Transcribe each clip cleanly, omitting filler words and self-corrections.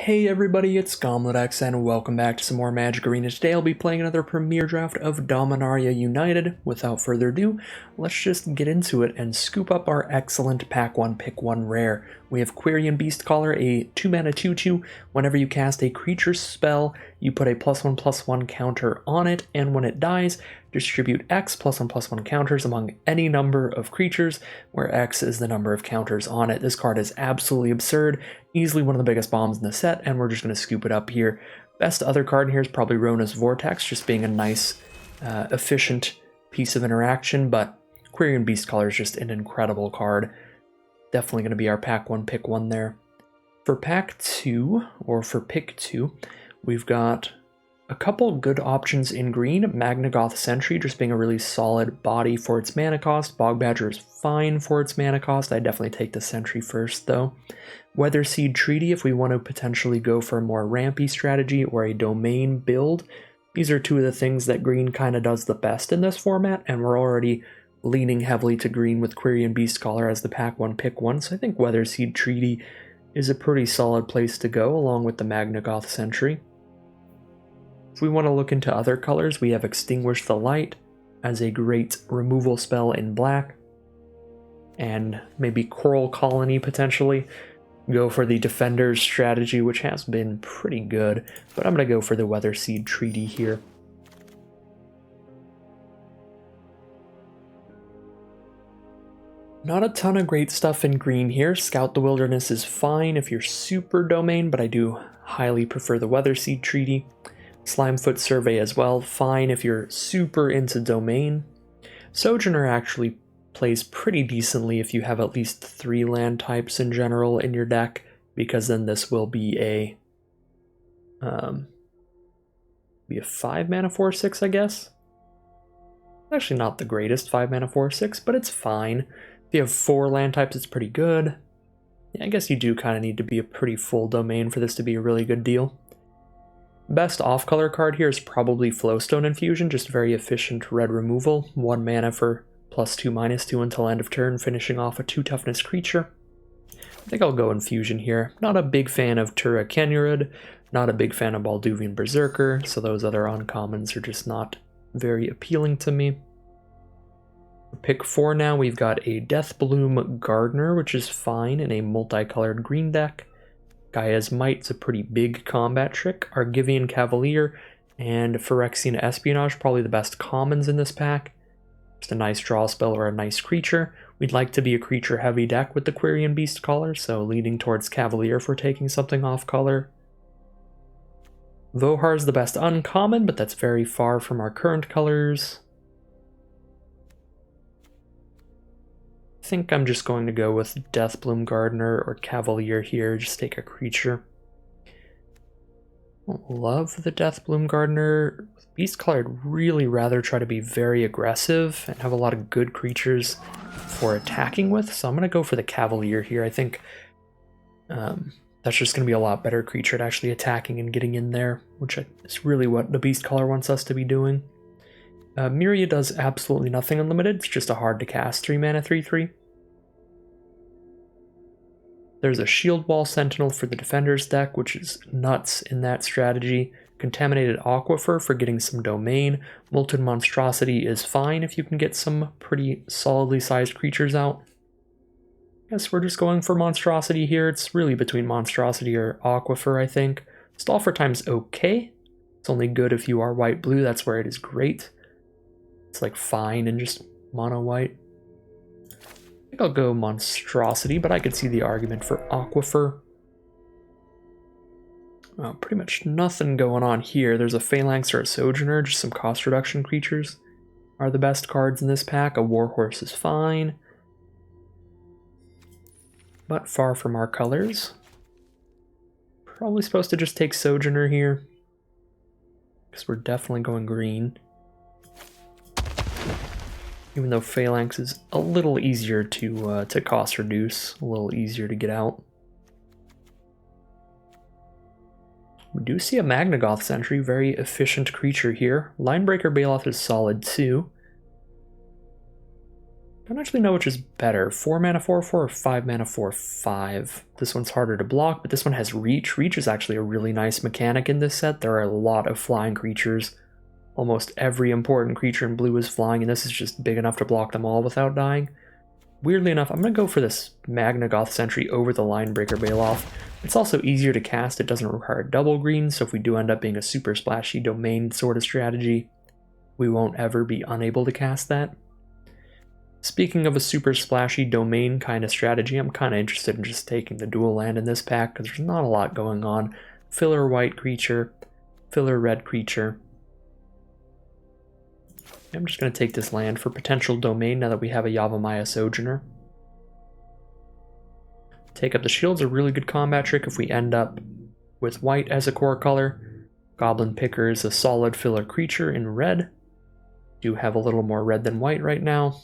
Hey everybody, it's GobletX and welcome back to some more Magic Arena. Today I'll be playing another Premier Draft of Dominaria United. Without further ado, let's just get into it and scoop up our excellent Pack 1 Pick 1 rare. We have Quirion Beastcaller, a 2-mana 2-2. Whenever you cast a creature spell, you put a +1/+1 counter on it, and when it dies, distribute X +1/+1 counters among any number of creatures, where X is the number of counters on it. This card is absolutely absurd, easily one of the biggest bombs in the set, and we're just going to scoop it up here. Best other card in here is probably Rona's Vortex, just being a nice, efficient piece of interaction, but Quirion Beastcaller is just an incredible card. Definitely going to be our Pack 1 Pick 1 there. For Pack 2, or for Pick 2, we've got a couple good options in green. Magnagoth Sentry, just being a really solid body for its mana cost. Bog Badger is fine for its mana cost. I definitely take the Sentry first, though. Weatherseed Treaty, if we want to potentially go for a more rampy strategy or a domain build. These are two of the things that green kind of does the best in this format, and we're already leaning heavily to green with Quirion Beastcaller as the Pack 1 Pick 1, so I think Weatherseed Treaty is a pretty solid place to go, along with the Magnagoth Sentry. If we want to look into other colors, we have Extinguish the Light as a great removal spell in black, and maybe Coral Colony potentially. Go for the Defender's strategy, which has been pretty good, but I'm going to go for the Weatherseed Treaty here. Not a ton of great stuff in green here. Scout the Wilderness is fine if you're super domain, but I do highly prefer the Weatherseed Treaty. Slimefoot Survey as well, fine if you're super into domain. Sojourner actually plays pretty decently if you have at least 3 land types in general in your deck, because then this will be a 5-mana 4/6, I guess. Actually not the greatest 5-mana 4/6, but it's fine. If you have 4 land types, it's pretty good. Yeah, I guess you do kind of need to be a pretty full domain for this to be a really good deal. Best off-color card here is probably Flowstone Infusion, just very efficient red removal. 1 mana for +2/-2 until end of turn, finishing off a 2 toughness creature. I think I'll go Infusion here. Not a big fan of Tura Kenurud, not a big fan of Balduvian Berserker, so those other uncommons are just not very appealing to me. For Pick 4 now, we've got a Deathbloom Gardener, which is fine in a multicolored green deck. Gaia's Might's a pretty big combat trick. Argivian Cavalier and Phyrexian Espionage, probably the best commons in this pack. Just a nice draw spell or a nice creature. We'd like to be a creature-heavy deck with the Quirion Beastcaller, so leaning towards Cavalier if we're taking something off-color. Vohar's the best uncommon, but that's very far from our current colors. I think I'm just going to go with Deathbloom Gardener or Cavalier here, just take a creature. Love the Deathbloom Gardener. With Beastcaller, I'd really rather try to be very aggressive and have a lot of good creatures for attacking with, so I'm going to go for the Cavalier here. I think that's just going to be a lot better creature at actually attacking and getting in there, which is really what the Beastcaller wants us to be doing. Myria does absolutely nothing unlimited, it's just a hard to cast 3-mana 3/3. There's a Shield Wall Sentinel for the Defender's deck, which is nuts in that strategy. Contaminated Aquifer for getting some domain. Molten Monstrosity is fine if you can get some pretty solidly sized creatures out. Guess we're just going for Monstrosity here. It's really between Monstrosity or Aquifer, I think. Stall for Time's okay. It's only good if you are white-blue, that's where it is great. It's like fine and just mono-white. I think I'll go Monstrosity, but I could see the argument for Aquifer. Well, pretty much nothing going on here. There's a Phalanx or a Sojourner, just some cost reduction creatures are the best cards in this pack. A Warhorse is fine, but far from our colors. Probably supposed to just take Sojourner here, because we're definitely going green. Even though Phalanx is a little easier to cost reduce, a little easier to get out. We do see a Magnagoth Sentry, very efficient creature here. Linebreaker Baloth is solid too. Don't actually know which is better, 4 mana 4/4 or 5 mana 4/5. This one's harder to block, but this one has reach. Reach is actually a really nice mechanic in this set. There are a lot of flying creatures. Almost every important creature in blue is flying, and this is just big enough to block them all without dying. Weirdly enough, I'm going to go for this Magna Goth Sentry over the Linebreaker Bailoff. It's also easier to cast, it doesn't require double green, so if we do end up being a super splashy domain sort of strategy, we won't ever be unable to cast that. Speaking of a super splashy domain kind of strategy, I'm kind of interested in just taking the dual land in this pack because there's not a lot going on. Filler white creature, filler red creature. I'm just going to take this land for potential domain now that we have a Yavimaya Sojourner. Take up the shield's a really good combat trick if we end up with white as a core color. Goblin Picker is a solid filler creature in red. Do have a little more red than white right now.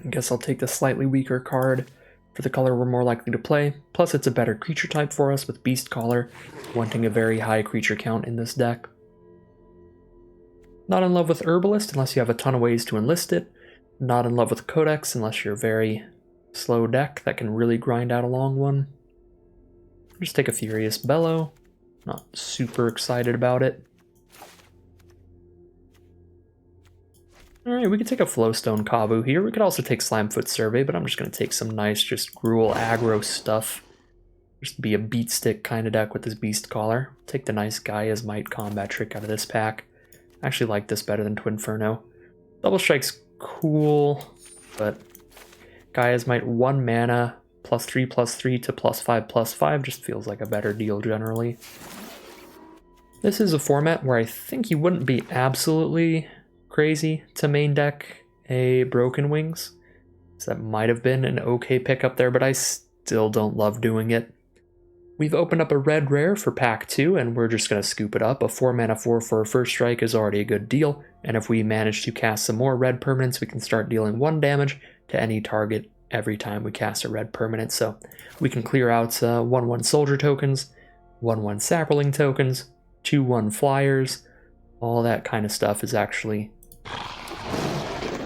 I guess I'll take the slightly weaker card for the color we're more likely to play. Plus it's a better creature type for us with Beast Caller, wanting a very high creature count in this deck. Not in love with Herbalist unless you have a ton of ways to enlist it. Not in love with Codex unless you're a very slow deck that can really grind out a long one. Just take a Furious Bellow. Not super excited about it. Alright, we could take a Flowstone Kavu here. We could also take Slimefoot Survey, but I'm just going to take some nice, just Gruul aggro stuff. Just be a beat stick kind of deck with this Beast Caller. Take the nice Gaia's Might combat trick out of this pack. I actually like this better than Twinferno. Double Strike's cool, but Gaia's Might 1 mana, +3/+3 to +5/+5 just feels like a better deal generally. This is a format where I think you wouldn't be absolutely crazy to main deck a Broken Wings. So that might have been an okay pickup there, but I still don't love doing it. We've opened up a red rare for pack 2, and we're just going to scoop it up. A 4 mana 4/4 first strike is already a good deal, and if we manage to cast some more red permanents, we can start dealing 1 damage to any target every time we cast a red permanent. So we can clear out 1/1 soldier tokens, 1/1 sapling tokens, 2/1 flyers. All that kind of stuff is actually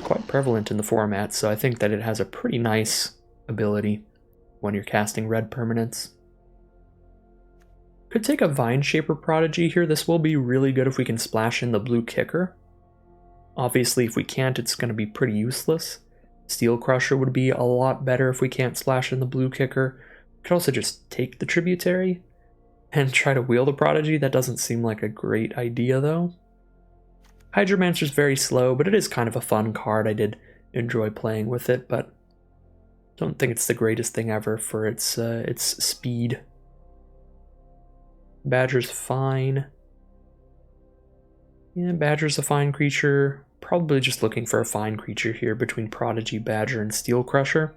quite prevalent in the format, so I think that it has a pretty nice ability when you're casting red permanents. Could take a Vine Shaper Prodigy here. This will be really good if we can splash in the blue kicker. Obviously, if we can't, it's going to be pretty useless. Steel Crusher would be a lot better if we can't splash in the blue kicker. Could also just take the Tributary and try to wheel the Prodigy. That doesn't seem like a great idea, though. Hydromancer's very slow, but it is kind of a fun card. I did enjoy playing with it, but don't think it's the greatest thing ever for its speed. Badger's fine. Yeah, Badger's a fine creature. Probably just looking for a fine creature here between Prodigy, Badger, and Steel Crusher.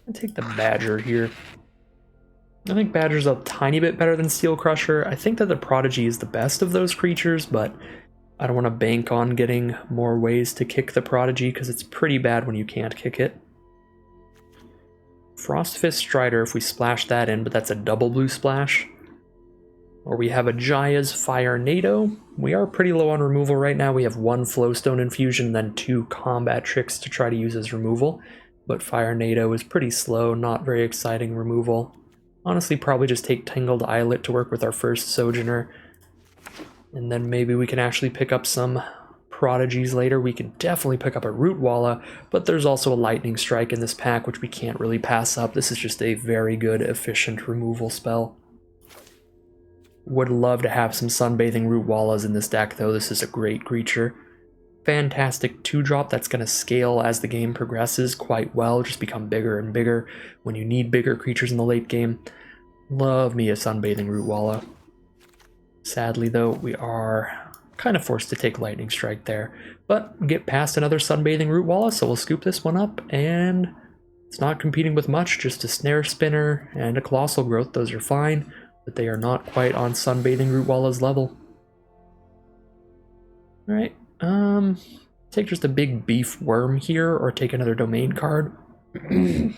I'll take the Badger here. I think Badger's a tiny bit better than Steel Crusher. I think that the Prodigy is the best of those creatures, but I don't want to bank on getting more ways to kick the Prodigy because it's pretty bad when you can't kick it. Frostfist Strider if we splash that in, but that's a double blue splash. Or we have a Jaya's Fire Nado. We are pretty low on removal right now. We have 1 Flowstone Infusion and then 2 combat tricks to try to use as removal. But Fire Nado is pretty slow, not very exciting removal. Honestly, probably just take Tangled Islet to work with our first Sojourner. And then maybe we can actually pick up some Prodigies later. We can definitely pick up a Root Walla, but there's also a Lightning Strike in this pack, which we can't really pass up. This is just a very good, efficient removal spell. Would love to have some Sunbathing Root Wallas in this deck, though. This is a great creature. Fantastic 2-drop that's going to scale as the game progresses quite well, just become bigger and bigger when you need bigger creatures in the late game. Love me a Sunbathing Root Walla. Sadly, though, we are kind of forced to take Lightning Strike there, but get past another Sunbathing Root Walla, so we'll scoop this one up, and it's not competing with much, just a Snare Spinner and a Colossal Growth. Those are fine, but they are not quite on Sunbathing Root Walla's level. Alright, take just a big beef worm here, or take another domain card. The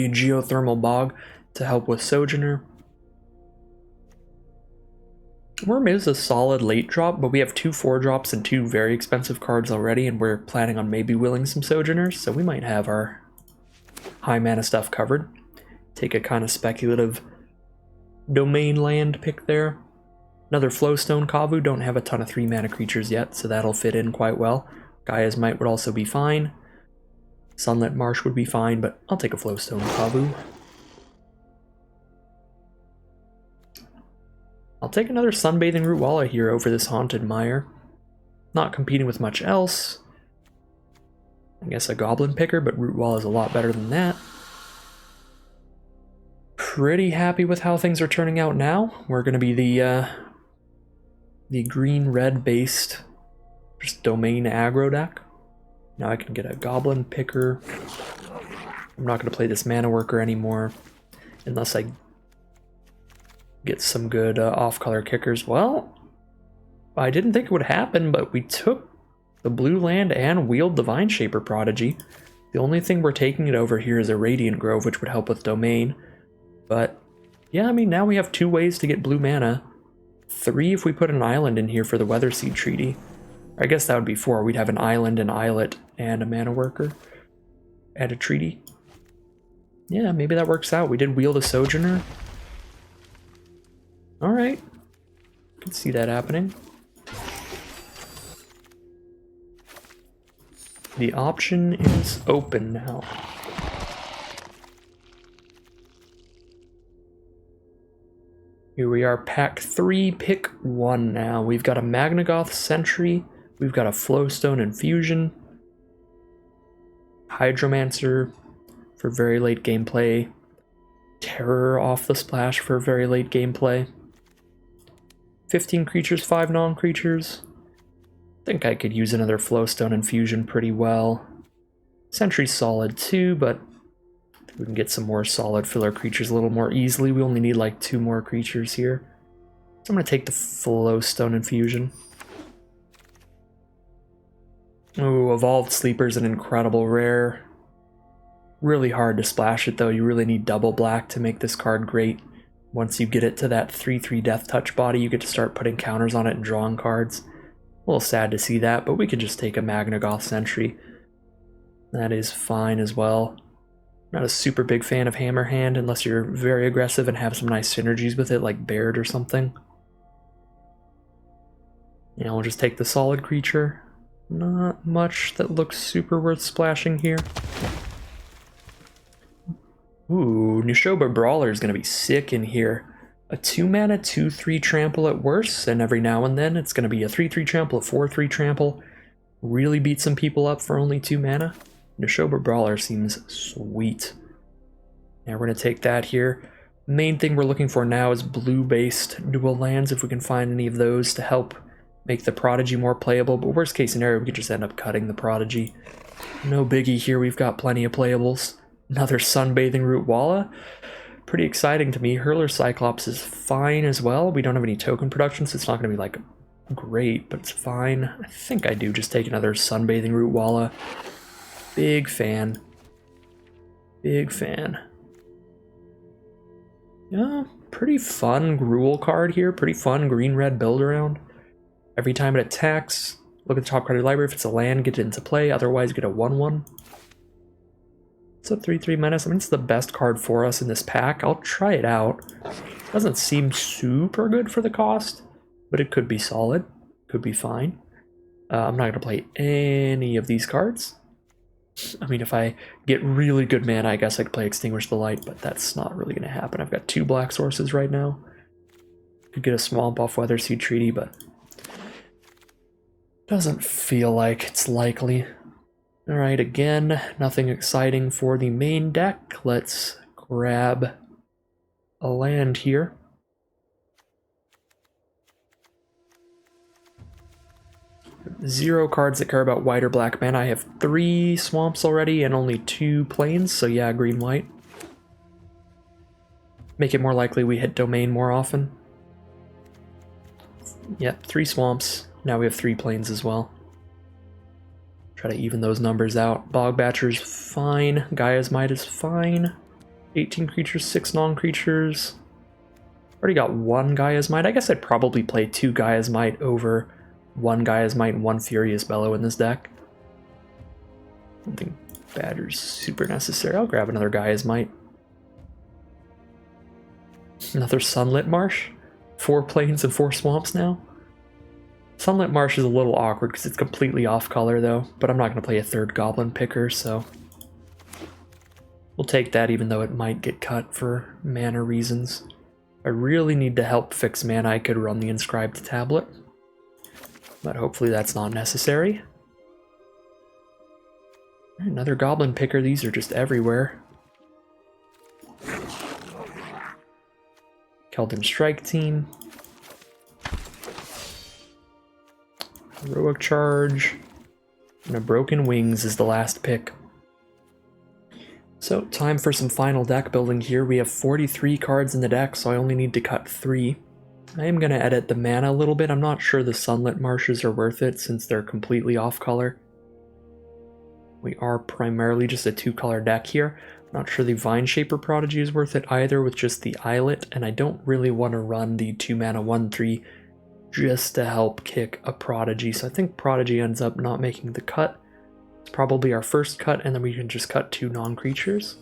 Geothermal Bog to help with Sojourner. Worm is a solid late drop, but we have 2 4-drops and 2 very expensive cards already, and we're planning on maybe willing some Sojourners, so we might have our high mana stuff covered. Take a kind of speculative domain land pick there. Another Flowstone Kavu, don't have a ton of 3 mana creatures yet, so that'll fit in quite well. Gaia's Might would also be fine. Sunlit Marsh would be fine, but I'll take a Flowstone Kavu. I'll take another Sunbathing Root Walla here over this Haunted Mire. Not competing with much else. I guess a Goblin Picker, but Root Walla is a lot better than that. Pretty happy with how things are turning out now. We're going to be the green-red based just domain aggro deck. Now I can get a Goblin Picker. I'm not going to play this Mana Worker anymore unless I get some good off-color kickers. Well, I didn't think it would happen, but we took the blue land and wheeled Divine Shaper Prodigy. The only thing we're taking it over here is a Radiant Grove, which would help with domain. But yeah, I mean, now we have 2 ways to get blue mana. 3 if we put an island in here for the Weatherseed Treaty. I guess that would be 4. We'd have an island, an islet, and a Mana Worker. And a treaty. Yeah, maybe that works out. We did wheel the Sojourner. Alright. Can see that happening. The option is open now. Here we are, pack 3, pick 1 now. We've got a Magnagoth Sentry, we've got a Flowstone Infusion, Hydromancer for very late gameplay, Terror off the splash for very late gameplay, 15 creatures, 5 non-creatures. I think I could use another Flowstone Infusion pretty well. Sentry's solid too, but we can get some more solid filler creatures a little more easily. We only need like 2 more creatures here. So I'm going to take the Flowstone Infusion. Oh, Evolved Sleeper's an incredible rare. Really hard to splash it though. You really need double black to make this card great. Once you get it to that 3/3 Death Touch body, you get to start putting counters on it and drawing cards. A little sad to see that, but we could just take a Magnagoth Sentry. That is fine as well. Not a super big fan of Hammerhand unless you're very aggressive and have some nice synergies with it, like Baird or something. Yeah, we'll just take the solid creature. Not much that looks super worth splashing here. Ooh, Nishoba Brawler is going to be sick in here. A 2-mana 2/3 trample at worst, and every now and then it's going to be a 3/3 trample, a 4/3 trample. Really beat some people up for only 2 mana. Nishoba Brawler seems sweet. Now we're going to take that here. Main thing we're looking for now is blue-based dual lands, if we can find any of those to help make the Prodigy more playable, but worst case scenario, we could just end up cutting the Prodigy. No biggie here, we've got plenty of playables. Another Sunbathing Root Walla. Pretty exciting to me. Hurler Cyclops is fine as well. We don't have any token production, so it's not going to be like great, but it's fine. I think I do just take another Sunbathing Root Walla. Big fan. Big fan. Yeah, pretty fun Gruul card here. Pretty fun green-red build around. Every time it attacks, look at the top card of your library. If it's a land, get it into play. Otherwise, get a 1/1. It's a 3/3 menace. I mean, it's the best card for us in this pack. I'll try it out. Doesn't seem super good for the cost, but it could be solid. Could be fine. I'm not going to play any of these cards. I mean, if I get really good mana, I guess I could play Extinguish the Light, but that's not really going to happen. I've got 2 black sources right now. Could get a Swamp off Weatherseed Treaty, but doesn't feel like it's likely. Alright, again, nothing exciting for the main deck. Let's grab a land here. Zero cards that care about white or black mana. I have 3 swamps already and only 2 plains, so yeah, green-white. Make it more likely we hit domain more often. Yep, 3 swamps. Now we have 3 plains as well. Try to even those numbers out. Bogbatcher's fine. Gaia's Might is fine. 18 creatures, 6 non-creatures. Already got one Gaia's Might. I guess I'd probably play 2 Gaia's Might over 1 Gaia's Might and 1 Furious Bellow in this deck. I don't think Badger's super necessary. I'll grab another Gaia's Might. Another Sunlit Marsh. 4 plains and 4 swamps now. Sunlit Marsh is a little awkward because it's completely off color though, but I'm not going to play a 3rd Goblin Picker, so we'll take that even though it might get cut for mana reasons. If I really need to help fix mana, I could run the Inscribed Tablet, but hopefully that's not necessary. Another Goblin Picker, these are just everywhere. Keldon Strike Team. Heroic Charge. And a Broken Wings is the last pick. So, time for some final deck building here. We have 43 cards in the deck, so I only need to cut 3. I am going to edit the mana a little bit. I'm not sure the Sunlit Marshes are worth it since they're completely off color. We are primarily just a 2-color deck here. I'm not sure the Vine Shaper Prodigy is worth it either with just the Islet, and I don't really want to run the 2-mana 1/3 just to help kick a Prodigy, so I think Prodigy ends up not making the cut. It's probably our first cut, and then we can just cut 2 non-creatures.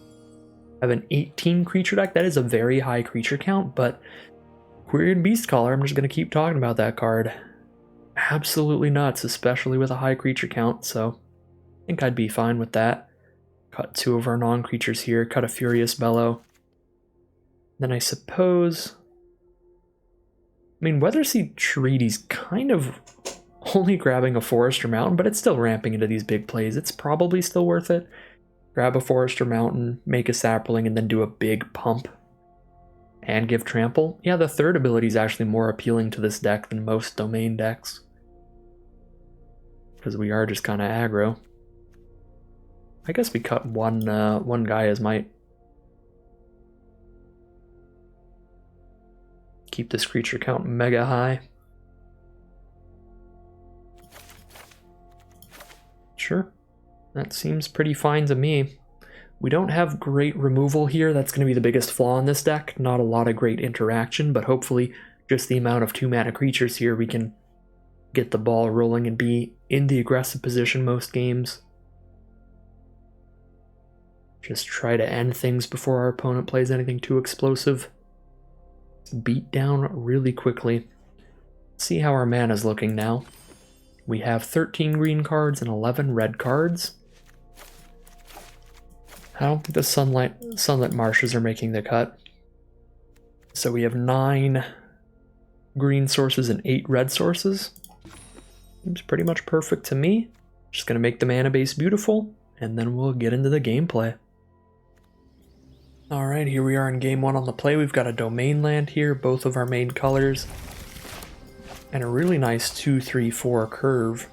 I have an 18 creature deck. That is a very high creature count, but Quirion Beastcaller, I'm just going to keep talking about that card. Absolutely nuts, especially with a high creature count, so I think I'd be fine with that. Cut 2 of our non-creatures here, cut a Furious Bellow. Then I suppose... I mean, Weatherseed Treaty's kind of only grabbing a Forest or Mountain, but it's still ramping into these big plays. It's probably still worth it. Grab a Forest or Mountain, make a Sapling, and then do a big pump. And give Trample. Yeah, the 3rd ability is actually more appealing to this deck than most Domain decks. Because we are just kind of aggro. I guess we cut one Gaia's Might. Keep this creature count mega high. Sure, that seems pretty fine to me. We don't have great removal here. That's going to be the biggest flaw in this deck. Not a lot of great interaction, but hopefully just the amount of 2-mana creatures here, we can get the ball rolling and be in the aggressive position most games. Just try to end things before our opponent plays anything too explosive. Beat down really quickly. See how our mana's looking now. We have 13 green cards and 11 red cards. I don't think the Sunlit Marshes are making the cut. So we have 9 green sources and 8 red sources. Seems pretty much perfect to me. Just gonna make the mana base beautiful, and then we'll get into the gameplay. Alright, here we are in game 1 on the play. We've got a Domain land here, both of our main colors, and a really nice 2-3-4 curve.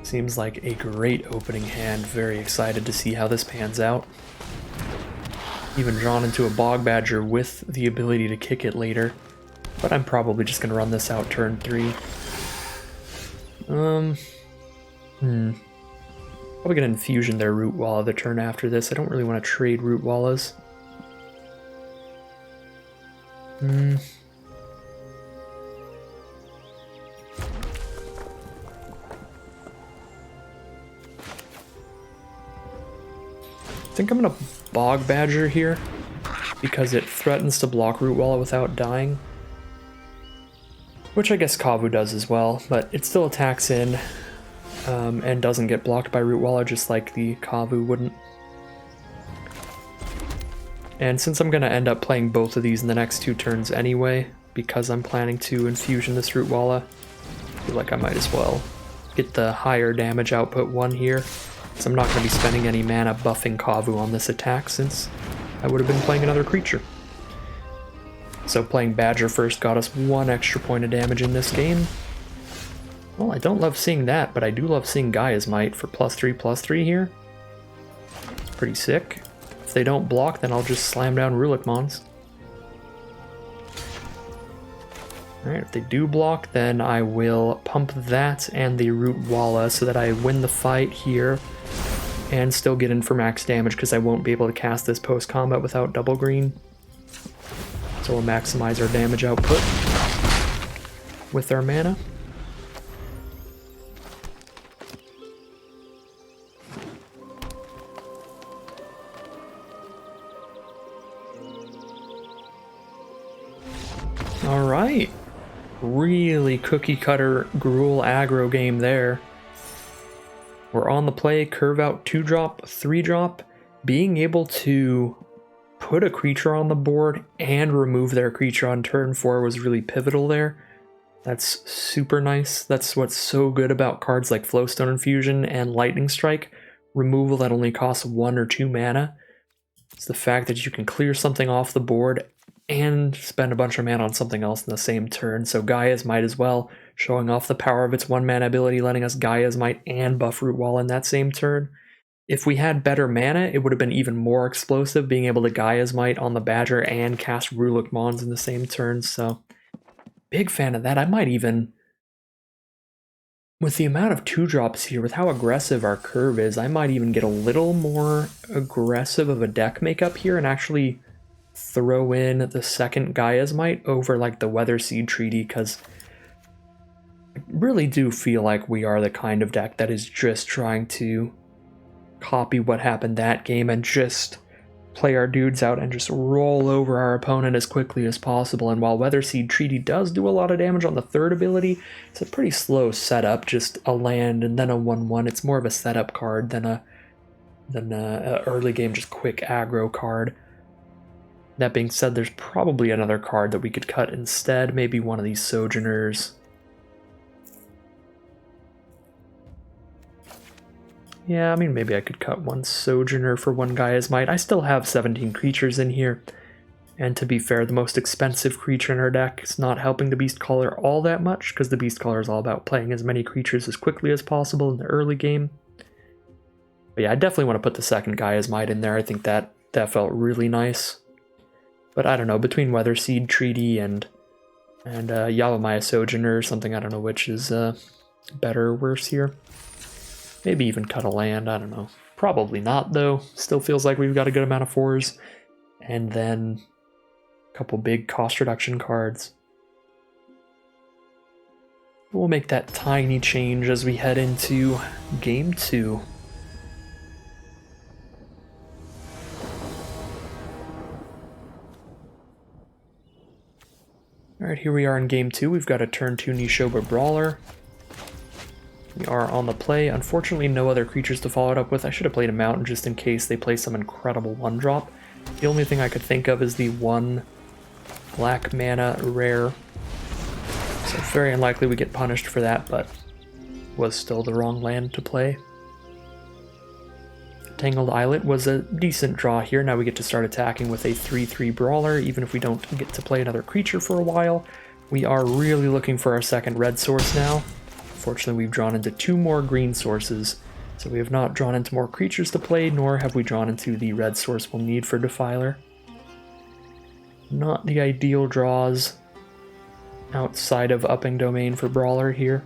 Seems like a great opening hand. Very excited to see how this pans out. Even drawn into a Bog Badger with the ability to kick it later, but I'm probably just going to run this out turn 3. Probably going to Infusion their Root Walla the turn after this. I don't really want to trade Root Wallas. I think I'm going to Bog Badger here because it threatens to block Root Walla without dying. Which I guess Kavu does as well, but it still attacks in. And doesn't get blocked by Root Walla, just like the Kavu wouldn't. And since I'm going to end up playing both of these in the next 2 turns anyway, because I'm planning to Infusion this Root Walla, I feel like I might as well get the higher damage output 1 here, so I'm not going to be spending any mana buffing Kavu on this attack, since I would have been playing another creature. So playing Badger first got us 1 extra point of damage in this game. Well, I don't love seeing that, but I do love seeing Gaia's Might for +3/+3 here. It's pretty sick. If they don't block, then I'll just slam down Rulik Mons. Alright, if they do block, then I will pump that and the Root Walla so that I win the fight here. and still get in for max damage because I won't be able to cast this post-combat without double green. So we'll maximize our damage output with our mana. Alright. Really cookie cutter Gruul aggro game there. We're on the play, curve out 2-drop, 3-drop. Being able to put a creature on the board and remove their creature on turn 4 was really pivotal there. That's super nice. That's what's so good about cards like Flowstone Infusion and Lightning Strike. Removal that only costs 1 or 2 mana. It's the fact that you can clear something off the board and spend a bunch of mana on something else in the same turn. So Gaia's Might as well, showing off the power of its 1 mana ability, letting us Gaia's Might and buff Root Wall in that same turn. If we had better mana, it would have been even more explosive, being able to Gaia's Might on the Badger and cast Ruluk Mons in the same turn. So big fan of that. I might even, with the amount of 2-drops here, with how aggressive our curve is, I might even get a little more aggressive of a deck makeup here and actually throw in the second Gaia's Might over like the Weatherseed Treaty, because I really do feel like we are the kind of deck that is just trying to copy what happened that game and just play our dudes out and just roll over our opponent as quickly as possible. And while Weatherseed Treaty does do a lot of damage on the third ability, it's a pretty slow setup, just a land and then a 1/1. It's more of a setup card than a early game just quick aggro card. That being said, there's probably another card that we could cut instead, maybe one of these Sojourners. Yeah, I mean, maybe I could cut one Sojourner for one Gaia's Might. I still have 17 creatures in here. And to be fair, the most expensive creature in our deck is not helping the Beastcaller all that much, because the Beastcaller is all about playing as many creatures as quickly as possible in the early game. But yeah, I definitely want to put the second Gaia's Might in there. I think that felt really nice. But I don't know, between Weatherseed Treaty and Yavimaya Sojourner or something, I don't know which is better or worse here. Maybe even cut a land, I don't know. Probably not, though. Still feels like we've got a good amount of 4s. And then a couple big cost reduction cards. We'll make that tiny change as we head into Game 2. Alright, here we are in Game 2. We've got a turn 2 Nishoba Brawler. We are on the play. Unfortunately, no other creatures to follow it up with. I should have played a Mountain just in case they play some incredible 1-drop. The only thing I could think of is the 1 black mana rare. So very unlikely we get punished for that, but was still the wrong land to play. Tangled Islet was a decent draw here. Now we get to start attacking with a 3/3 Brawler, even if we don't get to play another creature for a while. We are really looking for our second red source now. Fortunately, we've drawn into 2 more green sources, so we have not drawn into more creatures to play, nor have we drawn into the red source we'll need for Defiler. Not the ideal draws outside of upping domain for Brawler here.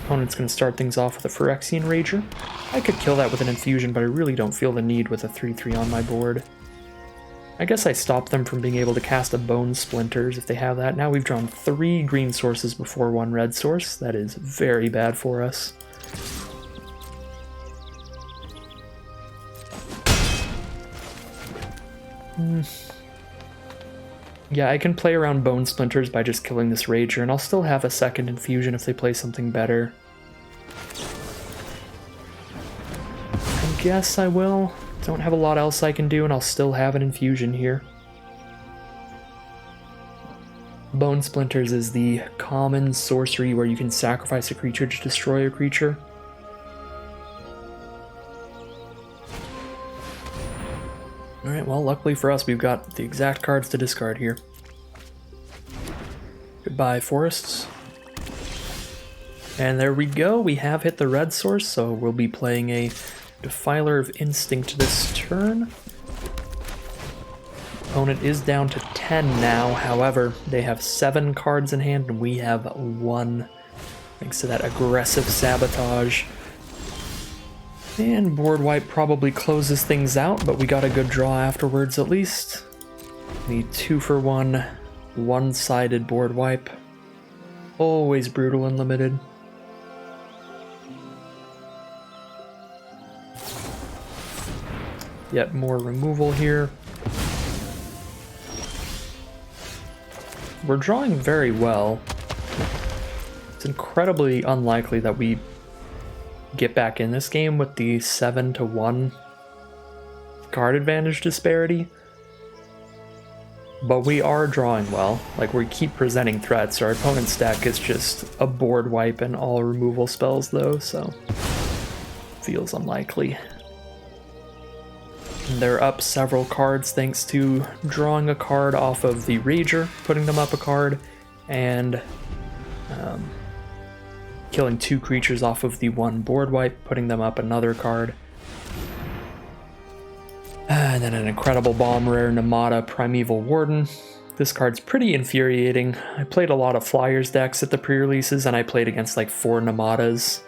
Opponent's going to start things off with a Phyrexian Rager. I could kill that with an Infusion, but I really don't feel the need with a 3/3 on my board. I guess I stopped them from being able to cast a Bone Splinters if they have that. Now we've drawn 3 green sources before 1 red source. That is very bad for us. Yeah, I can play around Bone Splinters by just killing this Rager, and I'll still have a second Infusion if they play something better. I guess I will. Don't have a lot else I can do, and I'll still have an Infusion here. Bone Splinters is the common sorcery where you can sacrifice a creature to destroy a creature. Alright, well, luckily for us, we've got the exact cards to discard here. Goodbye, forests. And there we go, we have hit the red source, so we'll be playing a Defiler of Instinct this turn. Opponent is down to 10 now, however, they have 7 cards in hand and we have 1. thanks to that aggressive sabotage. And board wipe probably closes things out, but we got a good draw afterwards at least. The 2-for-1, one-sided board wipe. Always brutal and limited. Yet more removal here. We're drawing very well. It's incredibly unlikely that we get back in this game with the 7-to-1 card advantage disparity. But we are drawing well. Like, we keep presenting threats. Our opponent's deck is just a board wipe and all removal spells though, so feels unlikely. And they're up several cards thanks to drawing a card off of the Rager, putting them up a card, and killing 2 creatures off of the 1 board wipe, putting them up another card. And then an incredible bomb rare Namada Primeval Warden. This card's pretty infuriating. I played a lot of Flyers decks at the pre-releases, and I played against like 4 Namadas,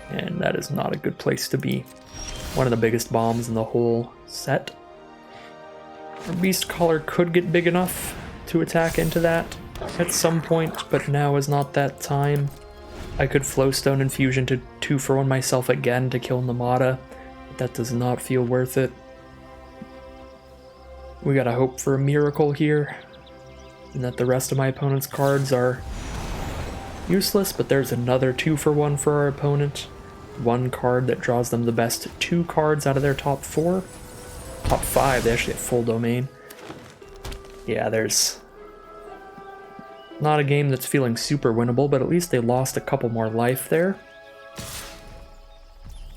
and that is not a good place to be. One of the biggest bombs in the whole set. Our Beast Caller could get big enough to attack into that at some point, but now is not that time. I could Flowstone Infusion to 2-for-1 myself again to kill Namada, but that does not feel worth it. We gotta hope for a miracle here, and that the rest of my opponent's cards are useless, but there's another 2-for-1 for our opponent. 1 card that draws them the best 2 cards out of their top 4. Top 5, they actually have full domain. Yeah, there's not a game that's feeling super winnable, but at least they lost a couple more life there.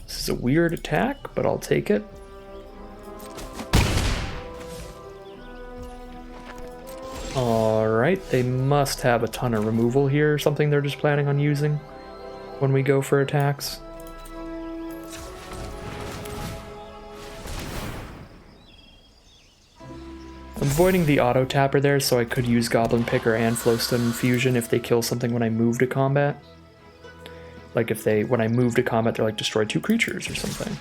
This is a weird attack, but I'll take it. Alright, they must have a ton of removal here, or something they're just planning on using when we go for attacks. I'm avoiding the auto tapper there, so I could use Goblin Picker and Flowstone Infusion if they kill something when I move to combat. Like if they, when I move to combat, they're like destroy 2 creatures or something.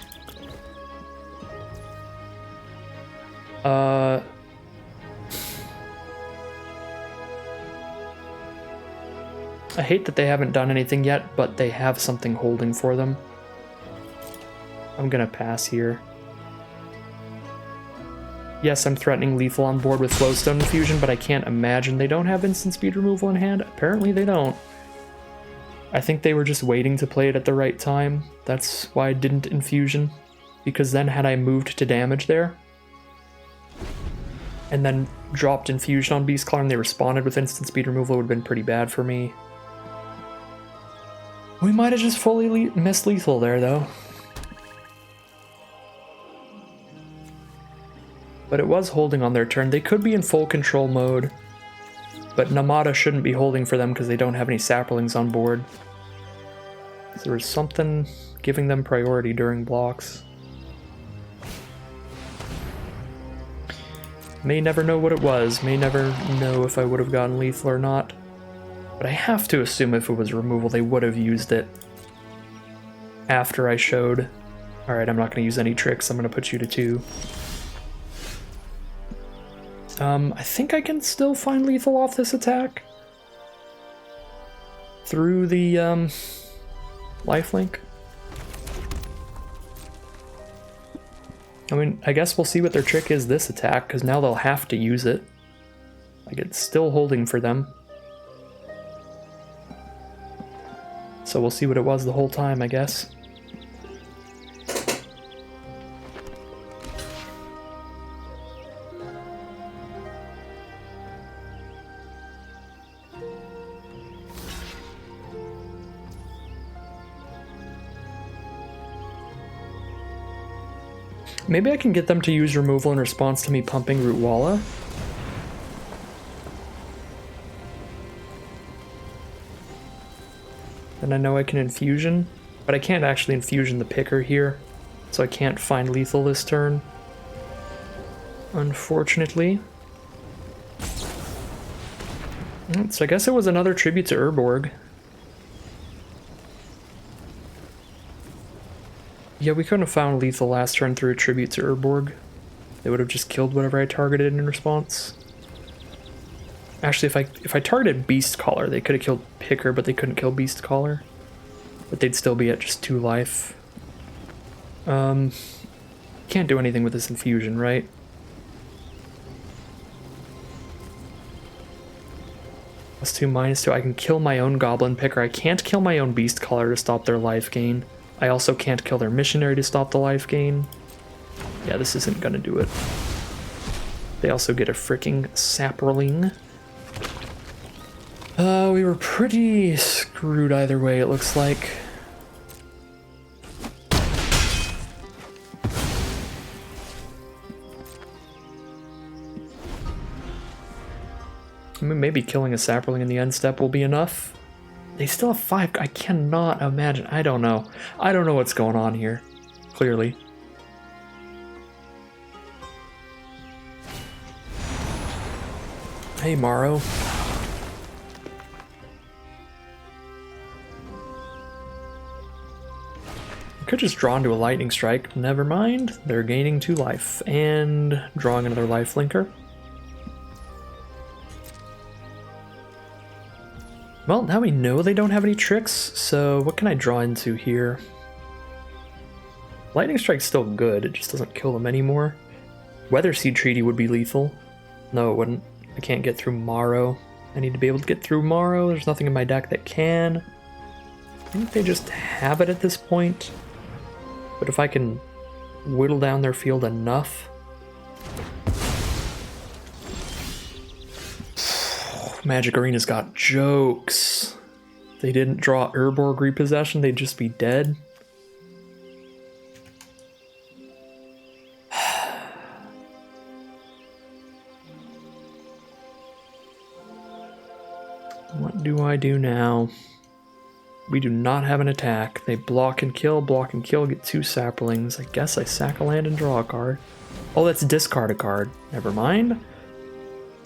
I hate that they haven't done anything yet, but they have something holding for them. I'm gonna pass here. Yes, I'm threatening lethal on board with Flowstone Infusion, but I can't imagine they don't have instant speed removal in hand. Apparently they don't. I think they were just waiting to play it at the right time. That's why I didn't Infusion. Because then had I moved to damage there, and then dropped Infusion on Beastclaw and they responded with instant speed removal, it would have been pretty bad for me. We might have just fully missed lethal there, though. But it was holding on their turn. They could be in full control mode, but Namada shouldn't be holding for them because they don't have any saplings on board. So there was something giving them priority during blocks. May never know what it was. May never know if I would have gotten lethal or not. But I have to assume if it was removal, they would have used it after I showed. Alright, I'm not going to use any tricks. I'm going to put you to 2. I think I can still find lethal off this attack through the lifelink. I mean, I guess we'll see what their trick is this attack, because now they'll have to use it. Like, it's still holding for them. So we'll see what it was the whole time, I guess. Maybe I can get them to use removal in response to me pumping Rootwalla. Then I know I can Infusion, but I can't actually Infusion the Picker here, so I can't find lethal this turn, unfortunately. So I guess it was another tribute to Urborg. Yeah, we couldn't have found lethal last turn through a tribute to Urborg. They would have just killed whatever I targeted in response. Actually, if I targeted Beast Caller, they could have killed Picker, but they couldn't kill Beast Caller. But they'd still be at just 2 life. Can't do anything with this infusion, right? +2, -2. I can kill my own Goblin Picker. I can't kill my own Beast Caller to stop their life gain. I also can't kill their Missionary to stop the life gain. Yeah, this isn't gonna do it. They also get a freaking Saproling. We were pretty screwed either way, it looks like. I mean, maybe killing a Saproling in the end step will be enough. They still have 5. I cannot imagine. I don't know. I don't know what's going on here. Clearly. Hey, Morrow. I could just draw into a Lightning Strike. Never mind. They're gaining 2 life. And drawing another life linker. Well, now we know they don't have any tricks, so what can I draw into here? Lightning Strike's still good, it just doesn't kill them anymore. Weather Seed Treaty would be lethal. No, it wouldn't. I can't get through Morrow. I need to be able to get through Morrow. There's nothing in my deck that can. I think they just have it at this point. But if I can whittle down their field enough... Magic Arena's got jokes. If they didn't draw Urborg Repossession, they'd just be dead. What do I do now? We do not have an attack. They block and kill, get 2 Saplings. I guess I sack a land and draw a card. Oh, that's discard a card. Never mind.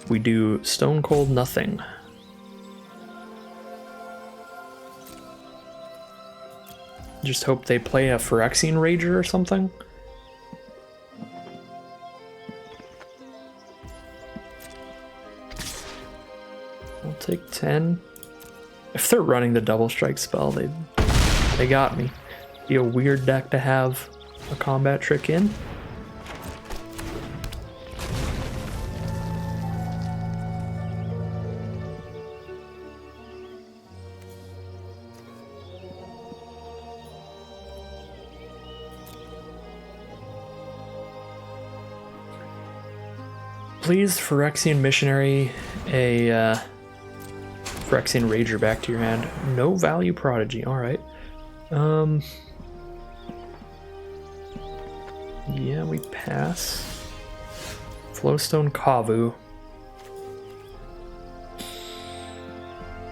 We do Stone Cold nothing. Just hope they play a Phyrexian Rager or something. I'll take 10. If they're running the double strike spell, they got me. Be a weird deck to have a combat trick in. Please, Phyrexian Missionary, a Phyrexian Rager back to your hand. No value Prodigy, alright. Yeah, we pass. Flowstone Kavu.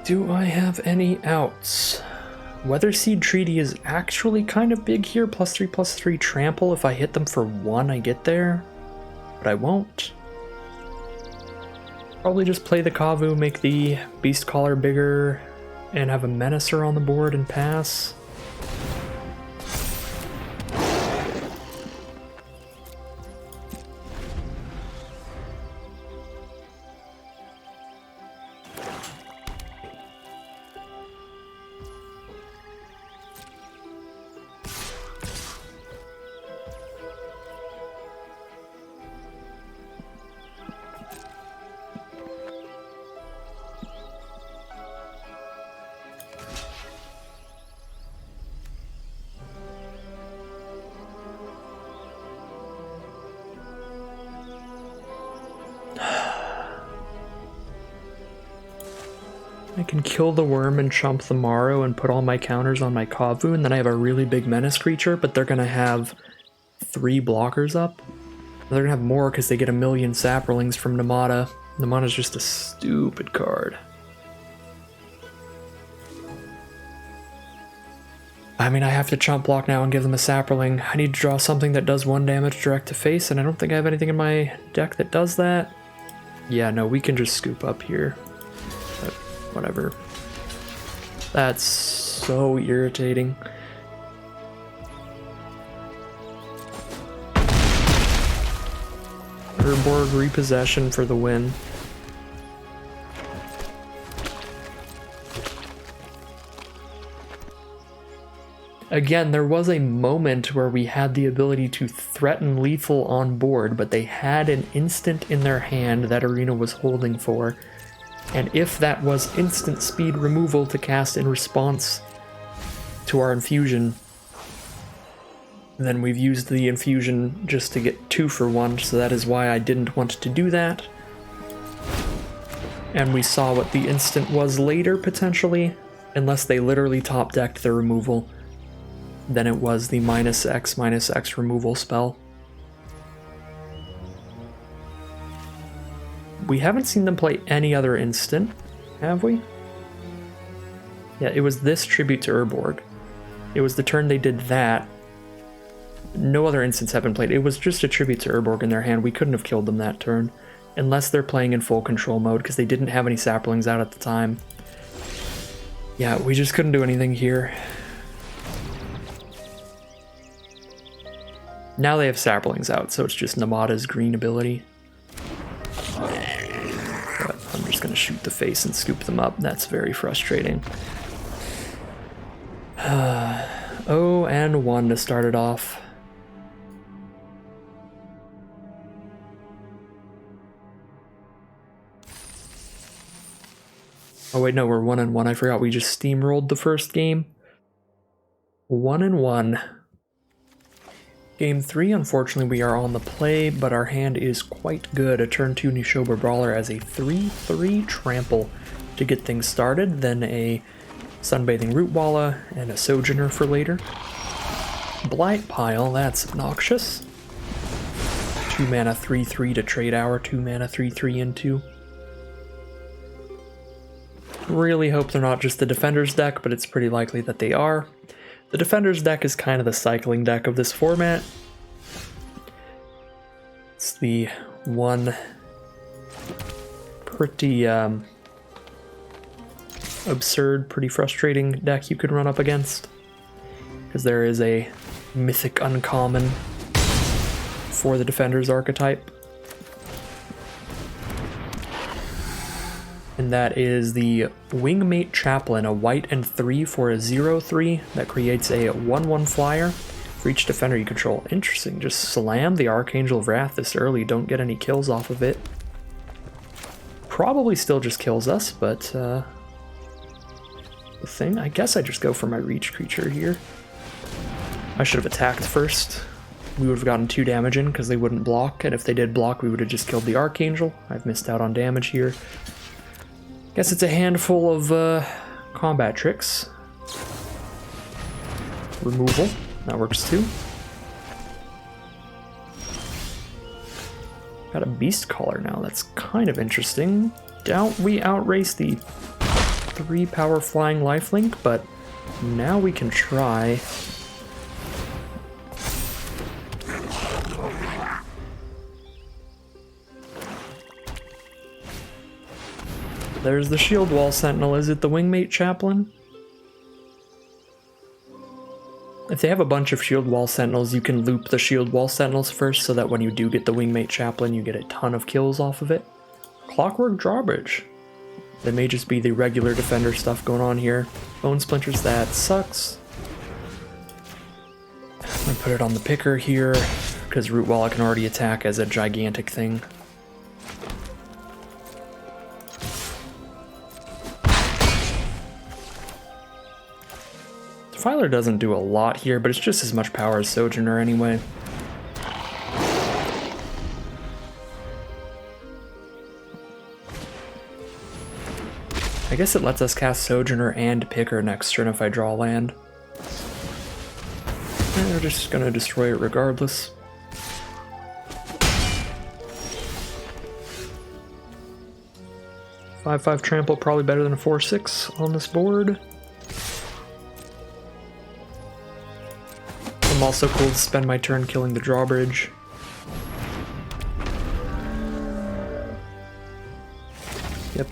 Do I have any outs? Weather Seed Treaty is actually kind of big here. +3/+3 trample. If I hit them for 1, I get there. But I won't. Probably just play the Kavu, make the Beast Caller bigger, and have a Menacer on the board and pass. I can kill the worm and chump the Morrow and put all my counters on my Kavu, and then I have a really big menace creature, but they're gonna have 3 blockers up. They're gonna have more because they get a million Saprolings from Namada. Namada's just a stupid card. I mean, I have to chump block now and give them a Saproling. I need to draw something that does 1 damage direct to face, and I don't think I have anything in my deck that does that. Yeah, no, we can just scoop up here. Whatever. That's so irritating. Urborg repossession for the win. Again, there was a moment where we had the ability to threaten lethal on board, but they had an instant in their hand that Arena was holding for. And if that was instant speed removal to cast in response to our infusion, then we've used the infusion just to get 2 for 1, so that is why I didn't want to do that. And we saw what the instant was later, potentially, unless they literally top-decked their removal. Then it was the -X removal spell. We haven't seen them play any other instant, have we? Yeah, it was this tribute to Urborg. It was the turn they did that. No other instants have been played. It was just a tribute to Urborg in their hand. We couldn't have killed them that turn. Unless they're playing in full control mode, because they didn't have any saplings out at the time. Yeah, we just couldn't do anything here. Now they have saplings out, so it's just Namada's green ability. But I'm just going to shoot the face and scoop them up. That's very frustrating. 0-1 to start it off. Oh wait, no, we're 1-1. I forgot we just steamrolled the first game. 1-1. Game 3, unfortunately, we are on the play, but our hand is quite good. A turn 2 Nishoba Brawler as a 3/3 trample to get things started, then a Sunbathing Rootwalla and a Sojourner for later. Blight Pile, that's obnoxious. 2 mana 3/3 to trade our 2 mana 3/3 into. Really hope they're not just the Defender's deck, but it's pretty likely that they are. The Defender's deck is kind of the cycling deck of this format. It's the one pretty absurd, pretty frustrating deck you could run up against. Because there is a mythic uncommon for the Defender's archetype. And that is the Wingmate Chaplain, a white and 3 for a 0/3 that creates a 1/1 flyer for each defender you control. Interesting, just slam the Archangel of Wrath this early, don't get any kills off of it. Probably still just kills us, but the thing, I guess I just go for my reach creature here. I should have attacked first. We would have gotten 2 damage in because they wouldn't block, and if they did block, we would have just killed the Archangel. I've missed out on damage here. Guess it's a handful of combat tricks. Removal, that works too. Got a Beast Caller now, that's kind of interesting. Doubt we outrace the 3 power flying lifelink, but now we can try. There's the Shield Wall Sentinel. Is it the Wingmate Chaplain? If they have a bunch of Shield Wall Sentinels, you can loop the Shield Wall Sentinels first so that when you do get the Wingmate Chaplain, you get a ton of kills off of it. Clockwork Drawbridge. That may just be the regular Defender stuff going on here. Bone Splinters, that sucks. I'm gonna put it on the picker here, because Rootwalla can already attack as a gigantic thing. Defiler doesn't do a lot here, but it's just as much power as Sojourner anyway. I guess it lets us cast Sojourner and Picker next turn if I draw land. And we're just gonna destroy it regardless. Five trample, probably better than a 4/6 on this board. I'm also cool to spend my turn killing the drawbridge. Yep.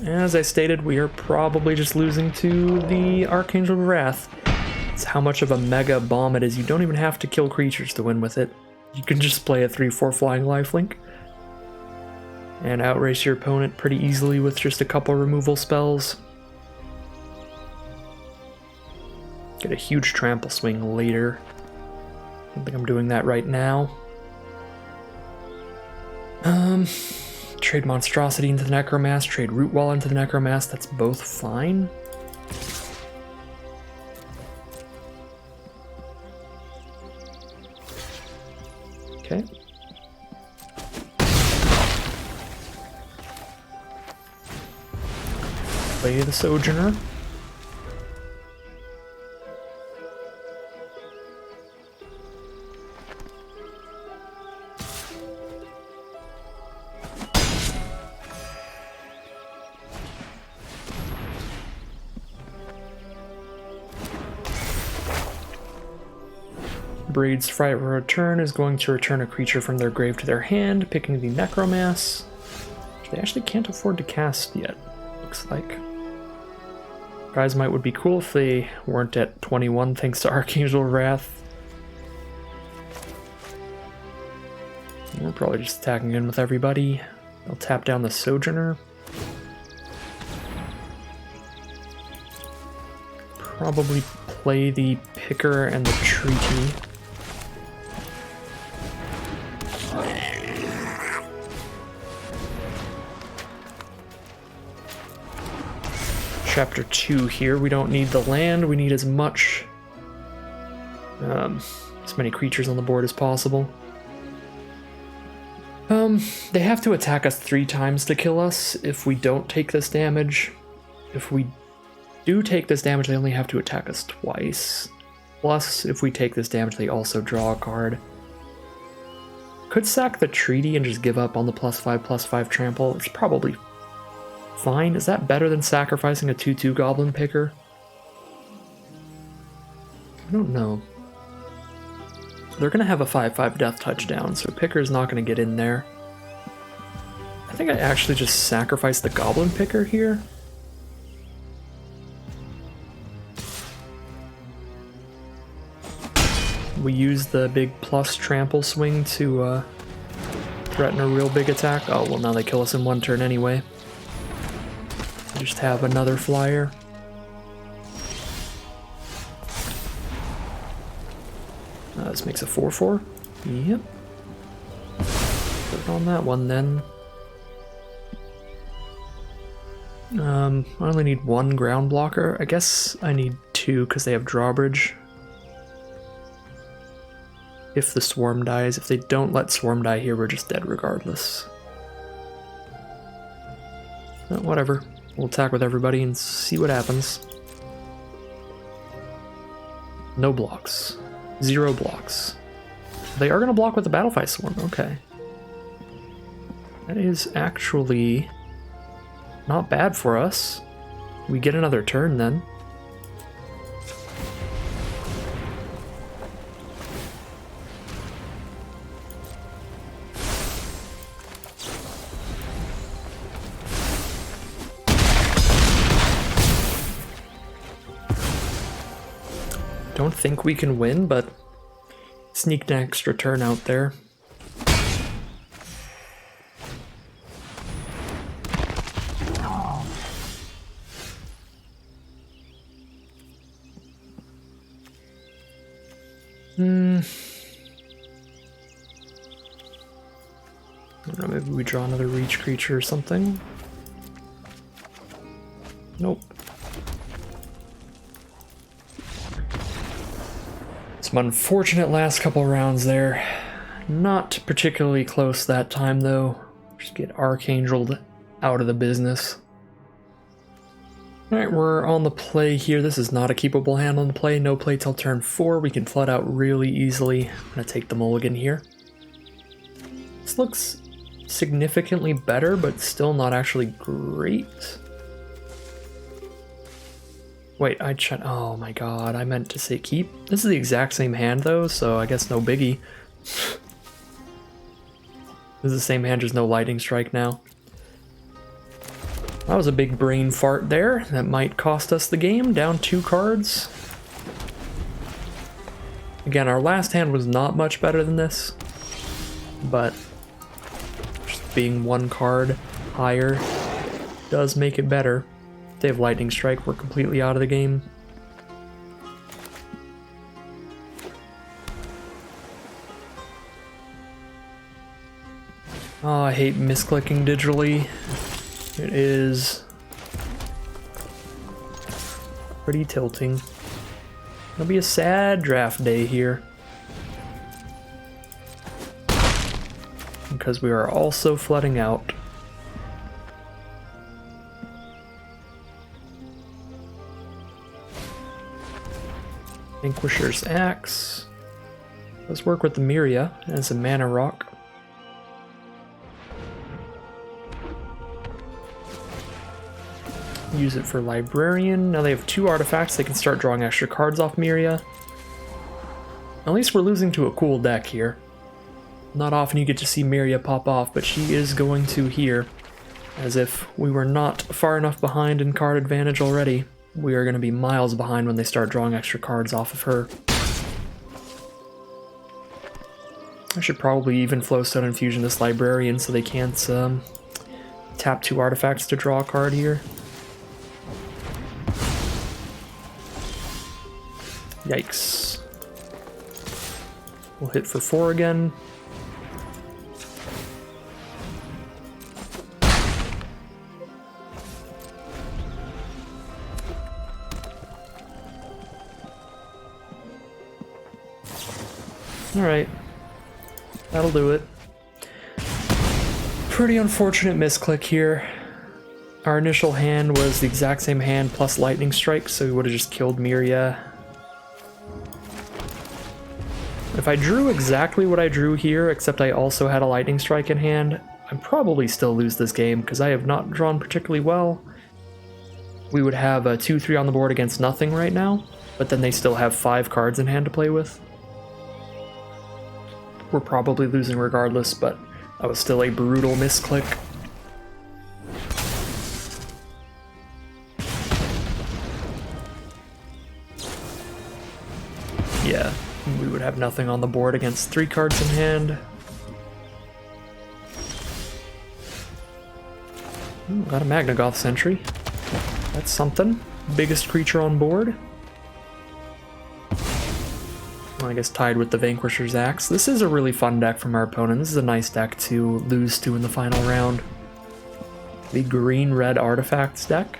As I stated, we are probably just losing to the Archangel of Wrath. It's how much of a mega bomb it is. You don't even have to kill creatures to win with it. You can just play a 3/4 flying lifelink and outrace your opponent pretty easily with just a couple removal spells. Get a huge trample swing later. I don't think I'm doing that right now. Trade Monstrosity into the Necromass, trade Root Wall into the Necromass, that's both fine. Okay. Play the Sojourner. Braid's Fright Return is going to return a creature from their grave to their hand, picking the Necromass, which they actually can't afford to cast yet, looks like. Prize Might would be cool if they weren't at 21 thanks to Archangel Wrath. We're probably just attacking in with everybody. They'll tap down the Sojourner. Probably play the Picker and the Treaty. Chapter 2 here. We don't need the land. We need as many creatures on the board as possible. They have to attack us 3 times to kill us if we don't take this damage. If we do take this damage, they only have to attack us twice. Plus, if we take this damage, they also draw a card. Could sack the treaty and just give up on the +5/+5 trample. It's probably fine. Is that better than sacrificing a 2/2 Goblin Picker? I don't know. They're going to have a 5/5 death touchdown, so Picker's not going to get in there. I think I actually just sacrificed the Goblin Picker here. We use the big plus trample swing to threaten a real big attack. Oh, well, now they kill us in 1 turn anyway. Just have another flyer. This makes a 4/4. Yep. Put it on that one then. I only need 1 ground blocker. I guess I need 2 because they have drawbridge. If the Swarm dies. If they don't let Swarm die here, we're just dead regardless. Whatever. We'll attack with everybody and see what happens. No blocks. 0 blocks. They are going to block with the Battlefight Swarm. Okay. That is actually not bad for us. We get another turn then. Don't think we can win, but sneaked an extra turn out there. I don't know, maybe we draw another reach creature or something. Nope. Some unfortunate last couple rounds there. Not particularly close that time though. Just get Archangeled out of the business. Alright, we're on the play here. This is not a keepable hand on the play. No play till turn 4. We can flood out really easily. I'm gonna take the mulligan here. This looks significantly better, but still not actually great. Wait, oh my god, I meant to say keep. This is the exact same hand though, so I guess no biggie. This is the same hand, just no lightning strike now. That was a big brain fart there. That might cost us the game, down 2 cards. Again, our last hand was not much better than this, but just being one card higher does make it better. If they have Lightning Strike, we're completely out of the game. Oh, I hate misclicking digitally. It is pretty tilting. It'll be a sad draft day here, because we are also flooding out. Vanquisher's Axe. Let's work with the Miria as a mana rock. Use it for Librarian. Now they have 2 artifacts, they can start drawing extra cards off Miria. At least we're losing to a cool deck here. Not often you get to see Miria pop off, but she is going to here. As if we were not far enough behind in card advantage already. We are going to be miles behind when they start drawing extra cards off of her. I should probably even Flowstone Infusion this Librarian so they can't tap 2 artifacts to draw a card here. Yikes. We'll hit for 4 again. Alright. That'll do it. Pretty unfortunate misclick here. Our initial hand was the exact same hand plus Lightning Strike, so we would have just killed Miria. If I drew exactly what I drew here, except I also had a Lightning Strike in hand, I'd probably still lose this game, because I have not drawn particularly well. We would have a 2-3 on the board against nothing right now, but then they still have 5 cards in hand to play with. We're probably losing regardless, but that was still a brutal misclick. Yeah, we would have nothing on the board against 3 cards in hand. Ooh, got a Magnagoth Sentry. That's something. Biggest creature on board. Well, I guess tied with the Vanquisher's Axe. This is a really fun deck from our opponent. This is a nice deck to lose to in the final round. The green-red artifacts deck.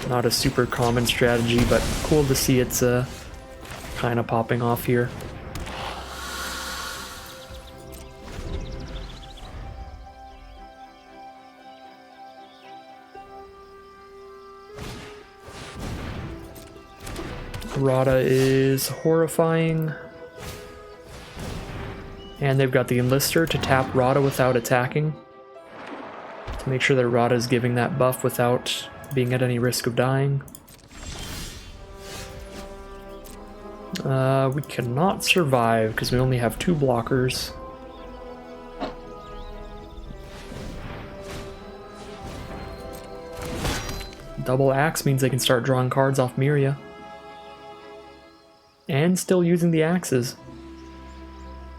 Not a super common strategy, but cool to see it's kind of popping off here. Rada is horrifying. And they've got the Enlister to tap Rada without attacking. To make sure that Rada is giving that buff without being at any risk of dying. We cannot survive because we only have 2 blockers. Double Axe means they can start drawing cards off Miria. And still using the axes.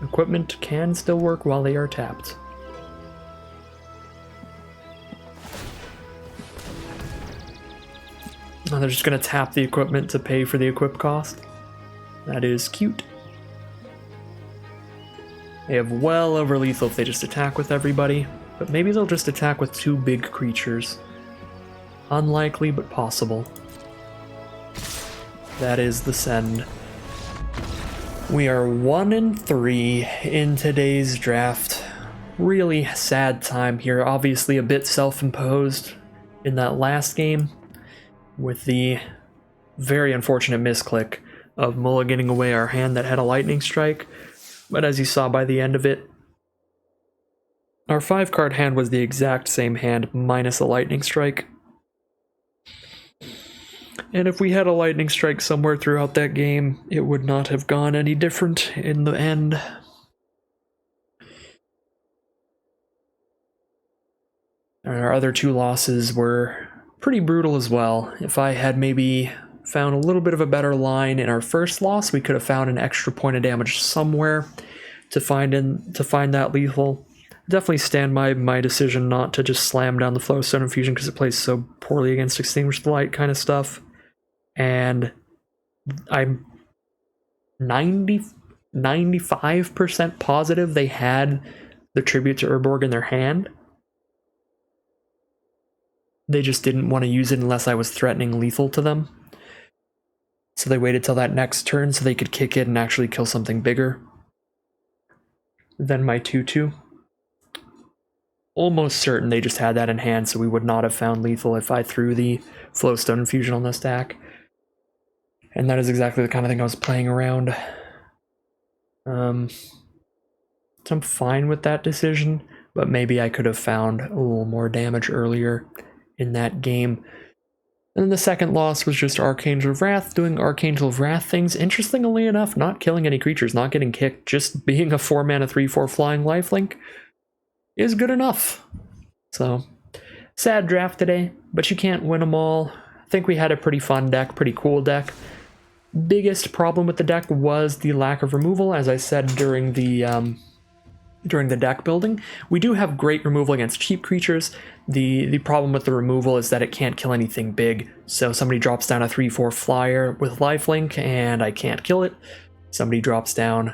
Equipment can still work while they are tapped. Oh, they're just going to tap the equipment to pay for the equip cost. That is cute. They have well over lethal if they just attack with everybody, but maybe they'll just attack with 2 big creatures. Unlikely, but possible. That is the send. We are 1-3 in today's draft. Really sad time here. Obviously a bit self-imposed in that last game with the very unfortunate misclick of mulliganing away our hand that had a Lightning Strike. But as you saw by the end of it, our 5-card hand was the exact same hand minus a Lightning Strike. And if we had a Lightning Strike somewhere throughout that game, it would not have gone any different in the end. And our other 2 losses were pretty brutal as well. If I had maybe found a little bit of a better line in our first loss, we could have found an extra point of damage somewhere to find that lethal. definitely stand by my decision not to just slam down the Flowstone Infusion because it plays so poorly against Extinguish the Light kind of stuff. And I'm 95% positive they had the Tribute to Urborg in their hand. They just didn't want to use it unless I was threatening lethal to them. So they waited till that next turn so they could kick it and actually kill something bigger than my 2/2. Almost certain they just had that in hand, so we would not have found lethal if I threw the Flowstone Infusion on the stack. And that is exactly the kind of thing I was playing around. So I'm fine with that decision, but maybe I could have found a little more damage earlier in that game. And then the second loss was just Archangel of Wrath doing Archangel of Wrath things. Interestingly enough, not killing any creatures, not getting kicked, just being a 4-mana 3/4 flying lifelink is good enough. So, sad draft today, but you can't win them all. I think we had a pretty fun deck, pretty cool deck. Biggest problem with the deck was the lack of removal, as I said during the deck building. We do have great removal against cheap creatures. The problem with the removal is that it can't kill anything big. So somebody drops down a 3/4 flyer with lifelink and I can't kill it. Somebody drops down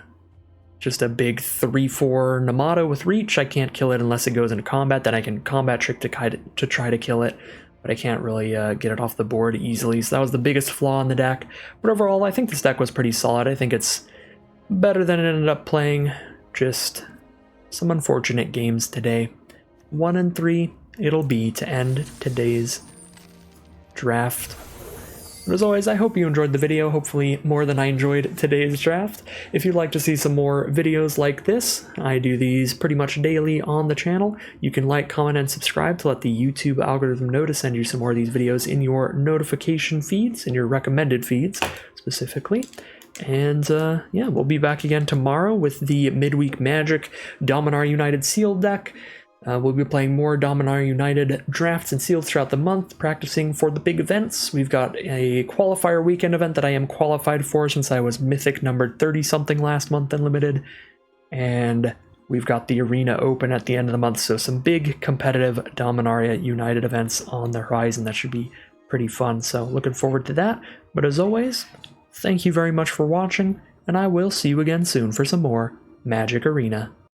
just a big 3/4 Namato with reach. I can't kill it unless it goes into combat. Then I can combat trick to try to kill it, but I can't really get it off the board easily. So that was the biggest flaw in the deck. But overall, I think this deck was pretty solid. I think it's better than it ended up playing. Just some unfortunate games today. 1-3 it'll be to end today's draft. But as always, I hope you enjoyed the video, hopefully more than I enjoyed today's draft. If you'd like to see some more videos like this, I do these pretty much daily on the channel. You can like, comment, and subscribe to let the YouTube algorithm know to send you some more of these videos in your notification feeds, in your recommended feeds specifically. And yeah, we'll be back again tomorrow with the Midweek Magic Dominaria United Sealed deck. We'll be playing more Dominaria United drafts and seals throughout the month, practicing for the big events. We've got a qualifier weekend event that I am qualified for since I was Mythic numbered 30-something last month in Limited. And we've got the Arena Open at the end of the month, so some big competitive Dominaria United events on the horizon that should be pretty fun. So looking forward to that. But as always, thank you very much for watching, and I will see you again soon for some more Magic Arena.